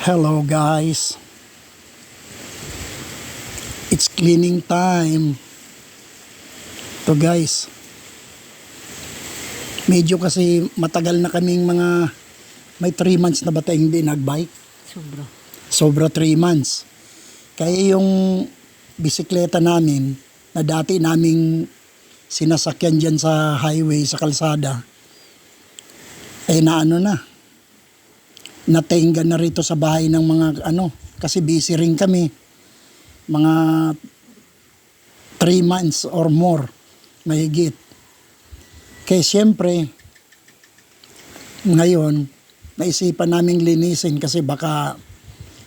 Hello guys, it's cleaning time. To guys, medyo kasi matagal na kaming may 3 months na ba tayong hindi nagbike? Sobra 3 months. Kaya yung bisikleta namin na dati naming sinasakyan dyan sa highway, sa kalsada, natenga na rito sa bahay ng mga kasi busy rin kami. Mga 3 months or more, mahigit. Kaya siyempre, ngayon, naisipan naming linisin kasi baka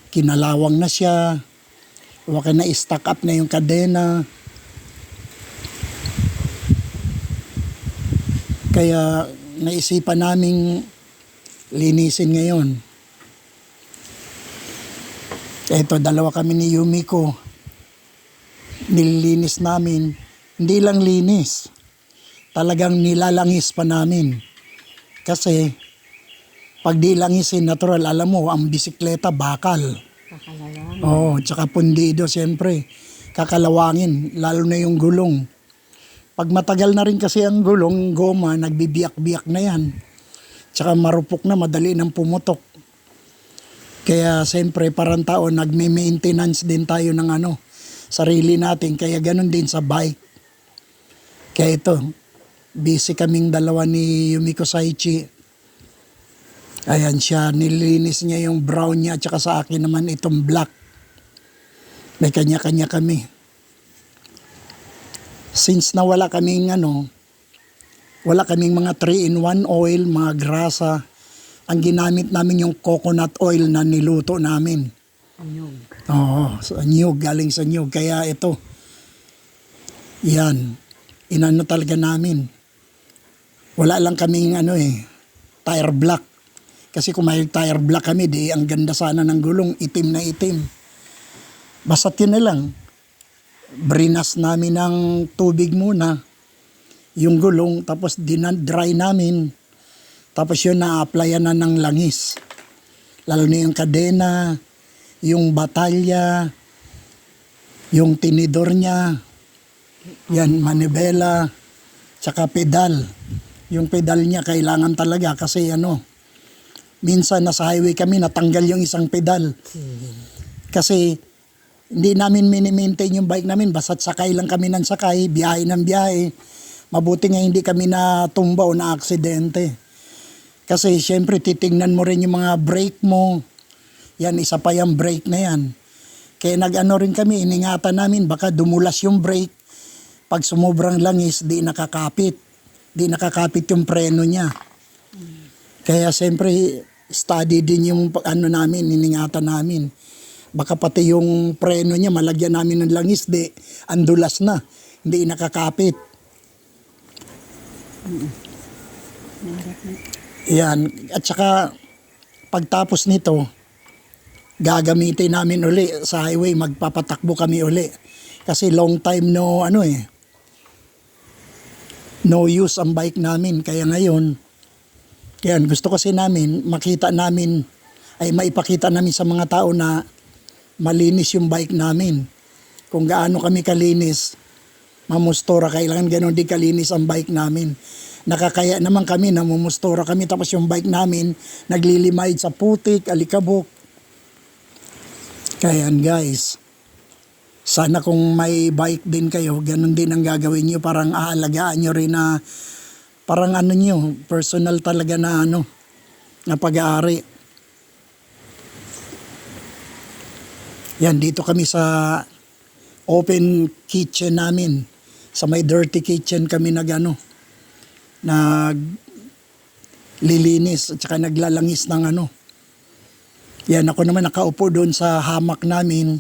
kinalawang na siya, baka na-stack up na yung kadena. Kaya naisipan naming linisin ngayon. Ito, dalawa kami ni Yumiko. Nililinis namin. Hindi lang linis. Talagang nilalangis pa namin. Kasi, pag di langisin, natural, alam mo, ang bisikleta bakal. Kakalawangin. Oo, tsaka pundido, siyempre. Kakalawangin, lalo na yung gulong. Pag matagal na rin kasi ang gulong, goma, nagbibiyak-biyak na yan. Tsaka marupok na, madali nang pumutok. Kaya siyempre parang tao, nagme-maintenance din tayo ng sarili natin. Kaya ganun din sa bike. Kaya ito, busy kaming dalawa ni Yumiko Saichi. Ayan siya, nilinis niya yung brown niya at saka sa akin naman itong black. May kanya-kanya kami. Since na wala kaming wala kaming mga 3-in-1 oil, mga grasa. Ang ginamit namin yung coconut oil na niluto namin. Anyog. Oo, sa nyug, galing sa nyug. Kaya ito, yan, inano talaga namin. Wala lang kaming tire black. Kasi kung may tire black kami, di ang ganda sana ng gulong, itim na itim. Basta't yun na lang. Brinas namin ng tubig muna, yung gulong, tapos dry namin. Tapos yun, na-applyan na ng langis. Lalo na yung kadena, yung batalya, yung tinidor niya, yan, manibela, tsaka pedal. Yung pedal niya kailangan talaga kasi minsan nasa highway kami, natanggal yung isang pedal. Kasi hindi namin mini-maintain yung bike namin, basta't sakay lang kami ng sakay, biyahe ng biyahe. Mabuti nga hindi kami natumba o na-aksidente. Kasi syempre titingnan mo rin yung mga brake mo. Yan, isa pa yung brake na yan. Kaya rin kami, iningatan namin, baka dumulas yung brake. Pag sumubrang langis, di nakakapit. Di nakakapit yung preno niya. Kaya syempre, study din yung namin, iningatan namin. Baka pati yung preno niya, malagyan namin ng langis, di andulas na. Hindi nakakapit. Yan. At saka, pagtapos nito, gagamitin namin uli sa highway, magpapatakbo kami uli. Kasi long time no use ang bike namin. Kaya ngayon, yan, gusto kasi namin, maipakita namin sa mga tao na malinis yung bike namin. Kung gaano kami kalinis, mamustora, kailangan ganon din kalinis ang bike namin. Nakakaya naman kami, namumustora kami, tapos yung bike namin, naglilimaid sa putik, alikabok. Kaya guys, sana kung may bike din kayo, ganun din ang gagawin nyo, parang aalagaan nyo rin na, parang personal talaga na na pag-aari. Yan, dito kami sa open kitchen namin. Sa may dirty kitchen kami naglilinis at saka naglalangis ng Yan, ako naman nakaupo doon sa hamak namin,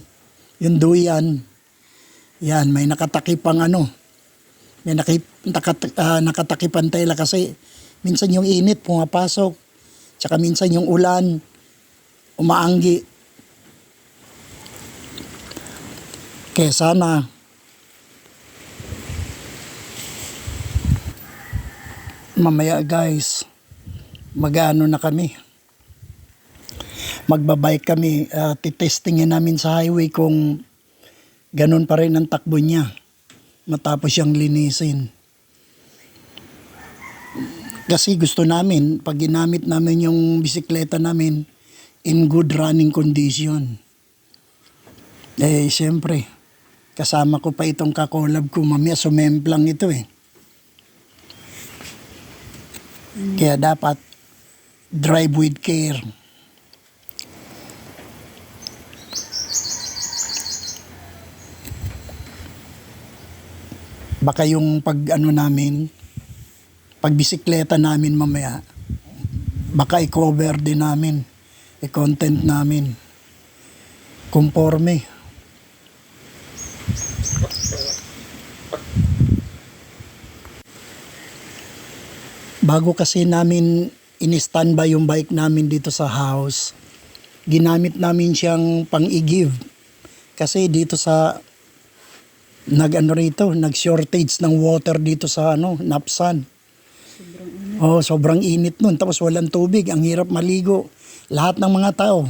yung duyan. Yan, may nakatakipang may nakatakipan tela kasi minsan yung init pumapasok, tsaka minsan yung ulan, umaanggi. Kaya sana mamaya guys, mag-ano na kami. magbabike kami, titestingin namin sa highway kung ganun pa rin ang takbo niya matapos siyang linisin. Kasi gusto namin, pag ginamit namin yung bisikleta namin, in good running condition. Eh, siyempre, kasama ko pa itong kakolab ko, mamaya sumemplang ito eh. Kaya dapat, drive with care. Baka yung pag bisikleta namin mamaya, baka i-cover din namin, i-content namin. Conforme. Bago kasi namin in-standby yung bike namin dito sa house, ginamit namin siyang pang-i-give. Kasi dito sa nag-shortage ng water dito sa Napsan. Sobrang init nun. Tapos walang tubig. Ang hirap maligo. Lahat ng mga tao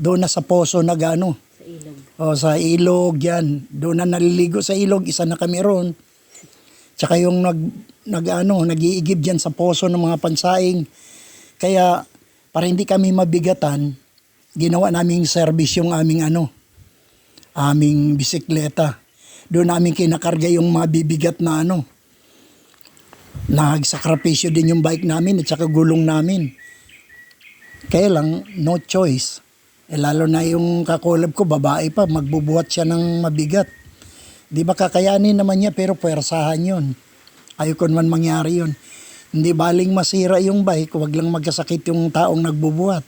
doon na sa poso Sa ilog. sa ilog yan. Doon na naliligo sa ilog. Isa na kami ron. Tsaka yung nag-iigib dyan sa poso ng mga pansaing. Kaya para hindi kami mabigatan, ginawa naming service yung aming bisikleta. Doon namin kinakarga yung mabibigat na nagsakripisyo din yung bike namin at saka gulong namin. Kaya lang, no choice. Lalo na yung kakolab ko, babae pa, magbubuhat siya ng mabigat. Di ba kakayanin naman niya pero puwersahan yun. Ayoko naman mangyari yun. Hindi baling masira yung bike, wag lang magkasakit yung taong nagbubuhat.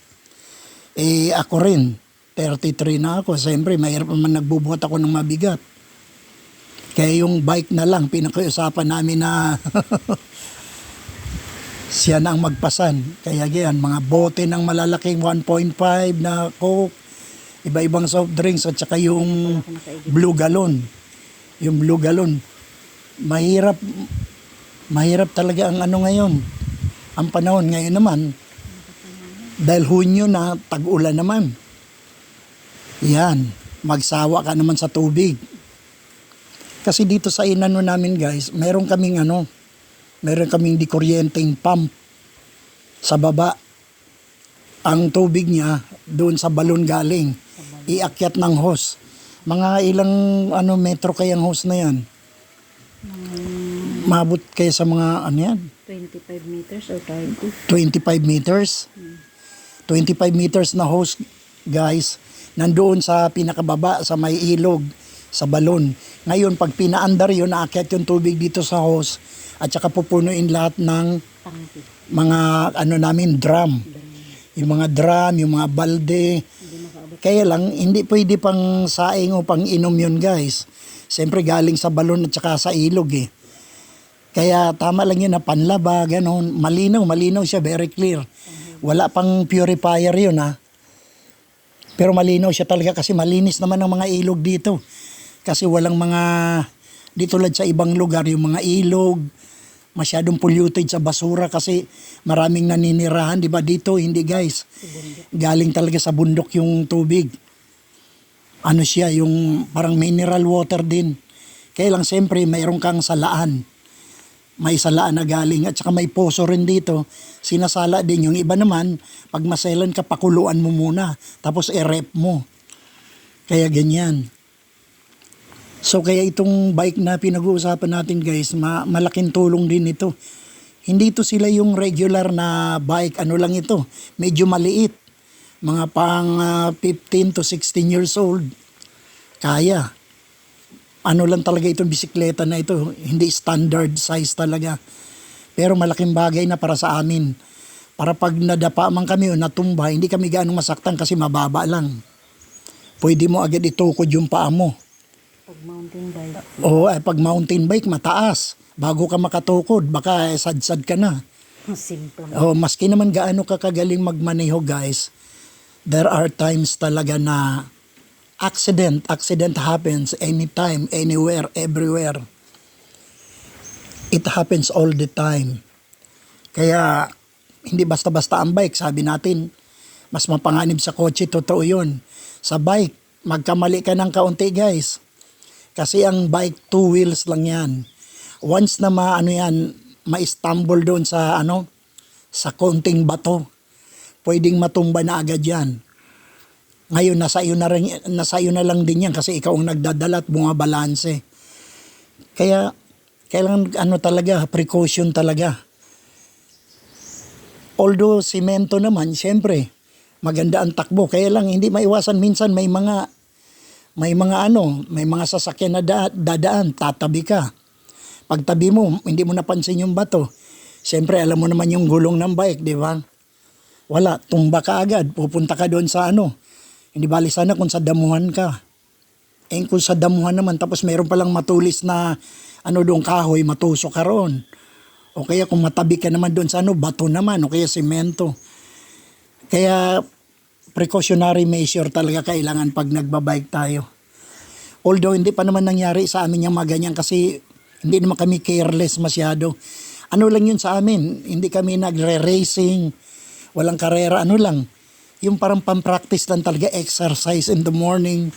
Ako rin, 33 na ako. Siyempre, mahirap naman nagbubuhat ako ng mabigat. Kaya yung bike na lang, pinakiusapan namin na siya na ang magpasan. Kaya yan, mga bote ng malalaking 1.5 na Coke, iba-ibang soft drinks at saka yung blue gallon. Yung blue gallon. Mahirap talaga ang ngayon. Ang panahon ngayon naman, dahil Hunyo na, tag-ulan naman. Yan, magsawa ka naman sa tubig. Kasi dito sa inano namin guys, meron kaming di kuryenteng pump sa baba. Ang tubig niya doon sa balon galing, iakyat ng hose. Mga ilang metro kayang hose na yan? Mabot kayo sa mga 25 meters or 30. 25 meters? 25 meters na hose guys, nandoon sa pinakababa sa may ilog, sa balon. Ngayon, pag pinaandar yun, naakyat yung tubig dito sa hose at saka pupunuin lahat ng mga drum. Yung mga drum, yung mga balde. Kaya lang, hindi pwede pang saing o pang inom yun guys. Siyempre galing sa balon at saka sa ilog eh. Kaya tama lang yun na panlaba, ganon. Malinaw siya, very clear. Wala pang purifier yun Pero malinaw siya talaga kasi malinis naman ang mga ilog dito. Kasi walang di tulad sa ibang lugar, yung mga ilog, masyadong polluted sa basura kasi maraming naninirahan. Di ba dito? Hindi guys. Galing talaga sa bundok yung tubig. Siya, yung parang mineral water din. Kaya lang siyempre mayroon kang salaan. May salaan na galing at saka may poso rin dito. Sinasala din yung iba naman, pag maselan ka, pakuluan mo muna. Tapos i-rep mo. Kaya ganyan. So kaya itong bike na pinag-uusapan natin guys, malaking tulong din ito. Hindi ito sila yung regular na bike, lang ito, medyo maliit. Mga pang 15 to 16 years old. Kaya. Lang talaga itong bisikleta na ito, hindi standard size talaga. Pero malaking bagay na para sa amin. Para pag nadapa man kami o natumba, hindi kami gaano masaktan kasi mababa lang. Pwede mo agad itukod yung paa mo. Pag mountain bike. Pag mountain bike, mataas. Bago ka makatukod, baka sad-sad ka na. Simple. Maski naman gaano ka kagaling magmaneho guys, there are times talaga na accident happens anytime, anywhere, everywhere. It happens all the time. Kaya, hindi basta-basta ang bike. Sabi natin, Mas mapanganib sa kotse, totoo yun. Sa bike, magkamali ka ng kaunti guys. Kasi ang bike, 2 wheels lang yan. Once na ma-stumble doon sa sa konting bato, pwedeng matumba na agad yan. Ngayon, nasa iyo na lang din yan kasi ikaw ang nagdadala at bumabalanse. Kaya, kailangan talaga, precaution talaga. Although, simento naman, siyempre, maganda ang takbo. Kaya lang, hindi maiwasan minsan may mga sasakyan na dadaan, tatabi ka. Pagtabi mo, hindi mo napansin yung bato. Siyempre, alam mo naman yung gulong ng bike, di ba? Wala, tumba ka agad, pupunta ka doon sa Hindi bali sana kung sa damuhan ka. Kung sa damuhan naman, tapos meron palang matulis na doon kahoy, matusok ka roon. O kaya kung matabi ka naman doon sa bato naman, o kaya simento. Kaya precautionary measure talaga kailangan pag nagbabike tayo. Although hindi pa naman nangyari sa amin yung mga ganyan kasi hindi naman kami careless masyado. Ano lang yun sa amin, hindi kami nagre-racing, walang karera, lang. Yung parang pang-practice lang talaga, exercise in the morning,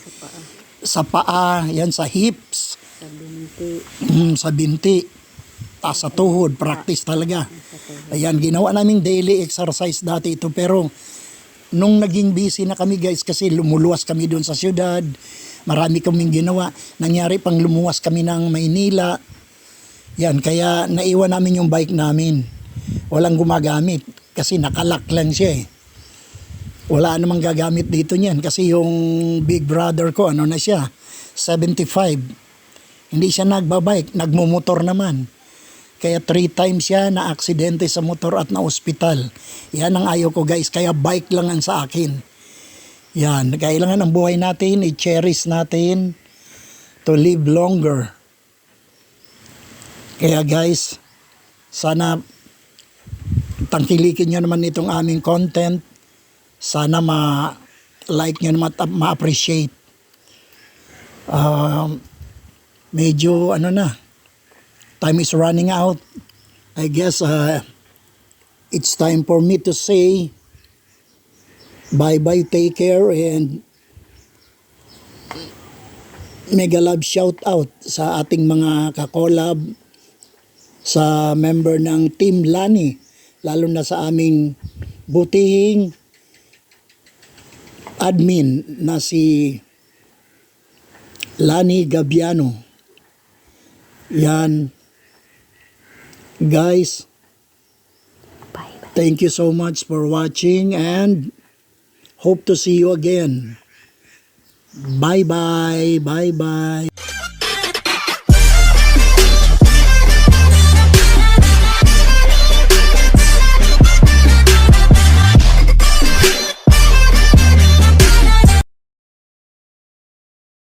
sa paa, yan sa hips, Sa binti. sa binti, taas sa tuhod, practice talaga. Ayan, ginawa naming daily exercise dati ito, pero nung naging busy na kami guys, kasi lumuluwas kami doon sa syudad, marami kaming ginawa, nangyari pang lumuwas kami ng Maynila, yan, kaya naiwan namin yung bike namin. Walang gumagamit, kasi nakalak lang siya eh. Wala namang gagamit dito niyan kasi yung big brother ko, na siya, 75. Hindi siya nagbabike, nagmumotor naman. Kaya 3 times siya na aksidente sa motor at na ospital. Yan ang ayaw ko guys, kaya bike lang ang sa akin. Yan, kailangan ang buhay natin, i-cherish natin to live longer. Kaya guys, sana tangkilikin nyo naman itong aming content. Sana ma-like nyo naman at ma-appreciate. Medyo time is running out. I guess it's time for me to say bye-bye, take care, and mega love shout out sa ating mga kakolab, sa member ng Team Lani, lalo na sa aming butihing admin na si Lani Gabiano. Yan. Guys, Bye-bye. thank you so much for watching and hope to see you again. Bye-bye. Bye-bye.